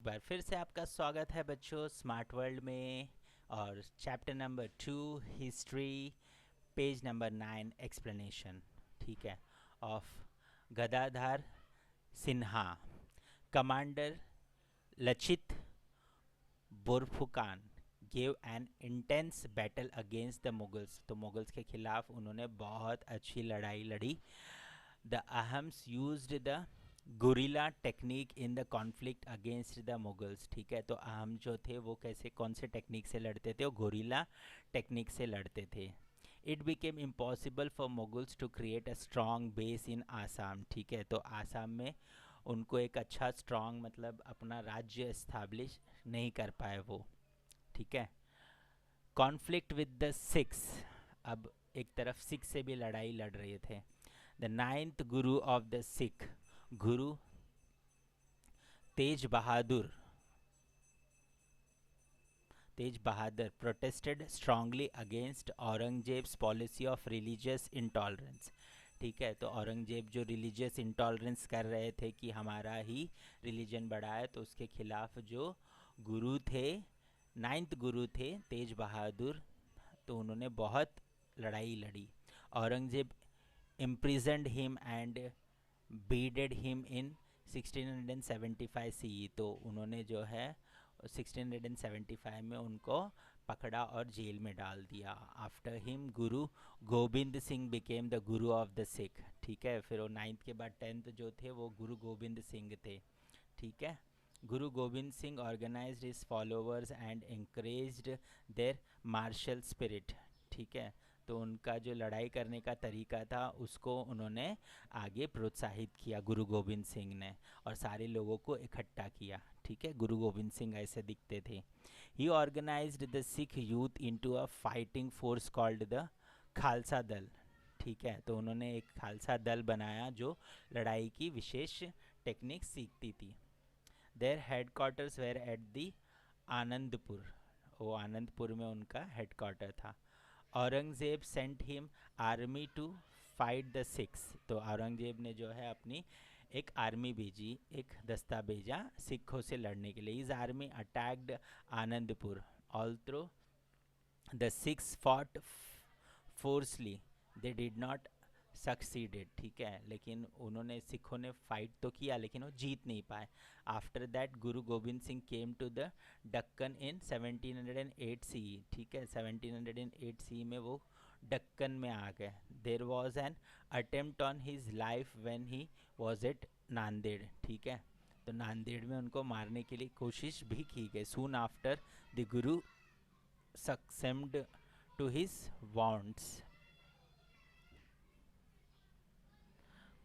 बार फिर से आपका स्वागत है बच्चों स्मार्ट वर्ल्ड में। और chapter number 2 history, page number 9 explanation, ठीक है, of Gadadhar Sinha, commander Lachit Borphukan gave an intense battle against the Mughals. तो मुगल्स के खिलाफ उन्होंने बहुत अच्छी लड़ाई लड़ी। The Ahoms used the guerrilla technique in the conflict against the Mughals. ठीक है, तो अहम जो थे वो कैसे कौन से टेक्निक से लड़ते थे? वो गुरिल्ला टेक्निक से लड़ते थे। It became impossible for Mughals to create a strong base in Assam. ठीक है, तो आसाम में उनको एक अच्छा स्ट्रॉन्ग मतलब अपना राज्य इस्ताब्लिश नहीं कर पाए वो। ठीक है, कॉन्फ्लिक्ट विद द सिक्स, अब एक तरफ सिख से भी लड़ाई लड़ रहे थे। The ninth guru of the Sikh, Guru Tegh Bahadur protested strongly against Aurangzeb's policy of religious intolerance. ठीक है, तो औरंगजेब जो रिलीजियस इंटॉलरेंस कर रहे थे कि हमारा ही रिलीजन बड़ा है, तो उसके खिलाफ जो गुरु थे, नाइन्थ गुरु थे तेज बहादुर, तो उन्होंने बहुत लड़ाई लड़ी। Aurangzeb imprisoned him and beheaded him in 1675 CE। तो उन्होंने जो है 1675 में उनको पकड़ा और जेल में डाल दिया। After him Guru Gobind Singh became the Guru of the Sikh. ठीक है, फिर वो नाइन्थ के बाद 10th जो थे वो गुरु गोविंद सिंह थे। ठीक है, Guru Gobind Singh organised his followers and encouraged their martial spirit. ठीक है, तो उनका जो लड़ाई करने का तरीका था उसको उन्होंने आगे प्रोत्साहित किया गुरु गोविंद सिंह ने, और सारे लोगों को इकट्ठा किया। ठीक है, गुरु गोविंद सिंह ऐसे दिखते थे। He organised the Sikh youth into a fighting force called the Khalsa Dal. ठीक है, तो उन्होंने एक खालसा दल बनाया जो लड़ाई की विशेष टेक्निक सीखती थी। Their headquarters were at the Anandpur, वो आनंदपुर में उनका हेडक्वार्टर था। Aurangzeb sent him army to fight the Sikhs. तो औरंगजेब ने जो है अपनी एक आर्मी भेजी, एक दस्ता भेजा सिखों से लड़ने के लिए। इस army attacked Anandpur, although the Sikhs fought forcefully they did not succeeded. ठीक है, लेकिन उन्होंने सिखों ने फाइट तो किया लेकिन वो जीत नहीं पाए। After that Guru Gobind Singh came to the Deccan in 1708 CE। ठीक है, 1708 CE में वो डक्कन में आ गए। There was an attempt on his life when he was at Nanded. ठीक है, तो नांदेड़ में उनको मारने के लिए कोशिश भी की गई। Soon after the Guru succumbed to his wounds.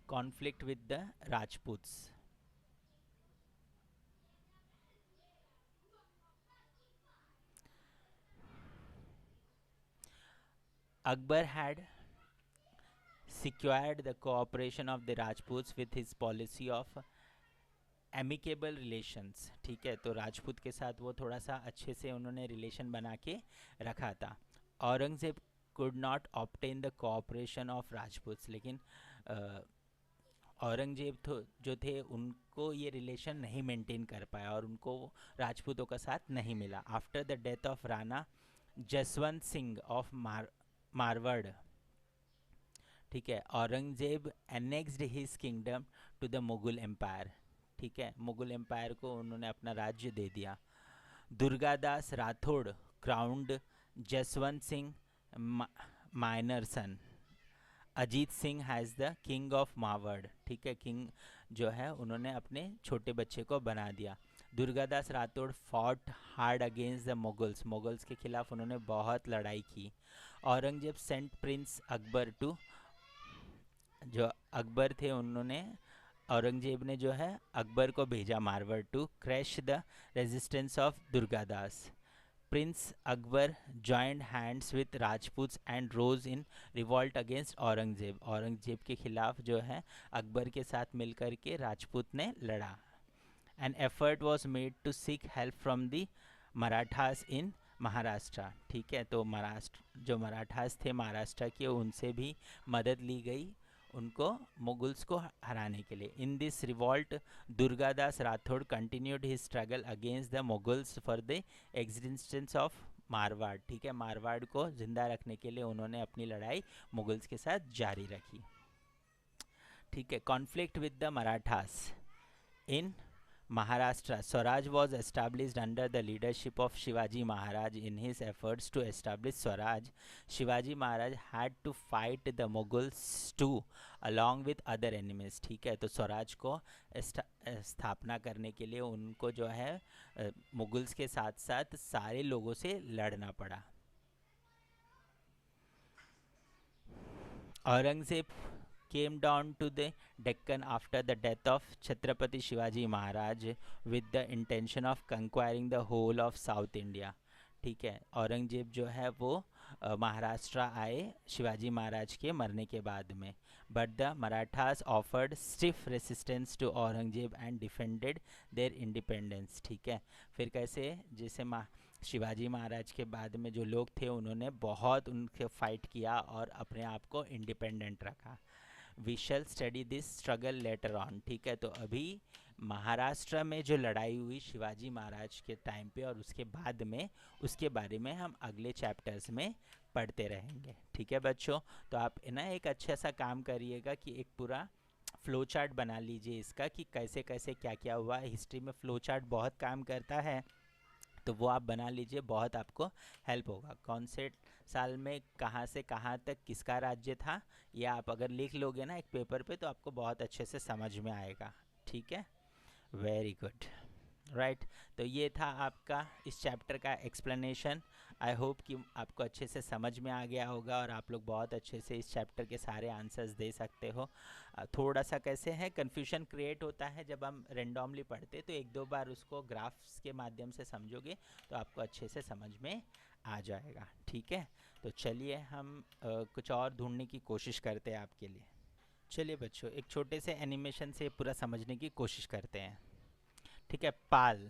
Conflict with the Rajputs. Akbar had secured the cooperation of the Rajputs with his policy of amicable relations. ठीक है, तो राजपूत के साथ वो थोड़ा सा अच्छे से उन्होंने रिलेशन बना के रखा था। Aurangzeb could not obtain the cooperation of Rajputs, लेकिन औरंगजेब जो थे उनको ये रिलेशन नहीं मेंटेन कर पाया और उनको राजपूतों का साथ नहीं मिला। After the death of Rana Jaswant Singh of Marwar, ठीक है, Aurangzeb annexed his kingdom to the Mughal empire. ठीक है, मुगल एम्पायर को उन्होंने अपना राज्य दे दिया। Durgadas Rathore crowned Jaswant Singh minor son. Ajit Singh as the king of Marwar. ठीक है, किंग जो है उन्होंने अपने छोटे बच्चे को बना दिया। Durgadas Rathore fought hard against the Mughals के खिलाफ उन्होंने बहुत लड़ाई की। Aurangzeb sent prince Akbar to, जो अकबर थे उन्होंने, औरंगजेब ने जो है अकबर को भेजा Marwar to crush the resistance of Durgadas. Prince Akbar joined hands with Rajputs and rose in revolt against Aurangzeb. Aurangzeb के खिलाफ जो है अकबर के साथ मिलकर के राजपूत ने लड़ा। An effort was made to seek help from the Marathas in Maharashtra. ठीक है, तो महाराष्ट्र जो मराठास थे महाराष्ट्र के, उनसे भी मदद ली गई उनको मुगल्स को हराने के लिए। In this revolt Durgadas Rathore continued his struggle against the Mughals for the existence of Marwar. ठीक है, मारवाड़ को जिंदा रखने के लिए उन्होंने अपनी लड़ाई मुगल्स के साथ जारी रखी। ठीक है, conflict with the Marathas in Maharashtra. Swaraj was established under the leadership of Shivaji Maharaj. In his efforts to establish Swaraj, Shivaji Maharaj had to fight the Mughals too, along with other enemies. ठीक है, तो स्वराज को स्थापना करने के लिए उनको जो है मुगल्स के साथ साथ सारे लोगों से लड़ना पड़ा। Aurangzeb came down to the Deccan after the death of Chhatrapati Shivaji Maharaj with the intention of conquering the whole of South India. ठीक है, औरंगजेब जो है वो महाराष्ट्र आए शिवाजी महाराज के मरने के बाद में, but the Marathas offered stiff resistance to Aurangzeb and defended their independence. ठीक है, फिर कैसे, जैसे शिवाजी महाराज के बाद में जो लोग थे उन्होंने बहुत उनके फाइट किया और अपने आप को इंडिपेंडेंट रखा। We shall study this struggle later on. ठीक है, तो अभी महाराष्ट्र में जो लड़ाई हुई शिवाजी महाराज के टाइम पे और उसके बाद में, उसके बारे में हम अगले चैप्टर्स में पढ़ते रहेंगे। ठीक है बच्चों, तो आप ना एक अच्छा सा काम करिएगा कि एक पूरा फ्लो चार्ट बना लीजिए इसका, कि कैसे कैसे क्या क्या हुआ। हिस्ट्री में फ्लो चार्ट बहुत काम करता है, तो वो आप बना लीजिए, बहुत आपको हेल्प होगा। कौन से साल में कहाँ से कहाँ तक किसका राज्य था, ये आप अगर लिख लोगे ना एक पेपर पे तो आपको बहुत अच्छे से समझ में आएगा। ठीक है, वेरी गुड, राइट। तो ये था आपका इस चैप्टर का एक्सप्लेनेशन। आई होप कि आपको अच्छे से समझ में आ गया होगा और आप लोग बहुत अच्छे से इस चैप्टर के सारे आंसर्स दे सकते हो। थोड़ा सा कैसे है, कन्फ्यूजन क्रिएट होता है जब हम रेंडमली पढ़ते, तो एक दो बार उसको ग्राफ्स के माध्यम से समझोगे तो आपको अच्छे से समझ में आ जाएगा। ठीक है, तो चलिए हम कुछ और ढूंढने की कोशिश करते हैं आपके लिए। चलिए बच्चों, एक छोटे से एनिमेशन से पूरा समझने की कोशिश करते हैं। ठीक है, पाल,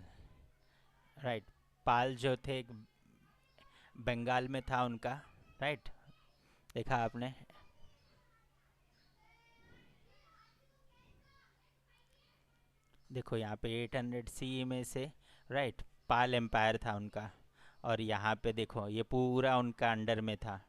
राइट, पाल जो थे बंगाल में था उनका, राइट, देखा आपने। देखो यहाँ पे 800 सी में से, राइट, पाल एम्पायर था उनका, और यहाँ पे देखो ये पूरा उनका अंडर में था।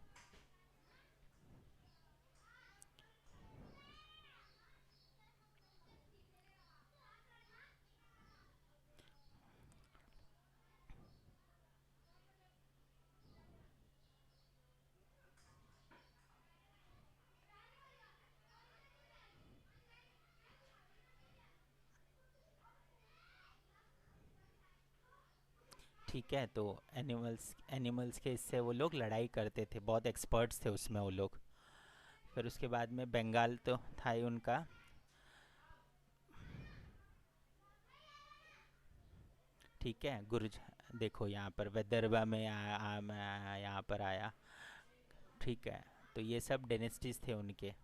ठीक है, तो एनिमल्स के इससे वो लोग लड़ाई करते थे, बहुत एक्सपर्ट्स थे उसमें वो लोग। फिर उसके बाद में बंगाल तो था ही उनका। ठीक है, गुर्ज, देखो यहाँ पर विदर्भा में यहाँ पर आया। ठीक है, तो ये सब डेनेस्टीज थे उनके।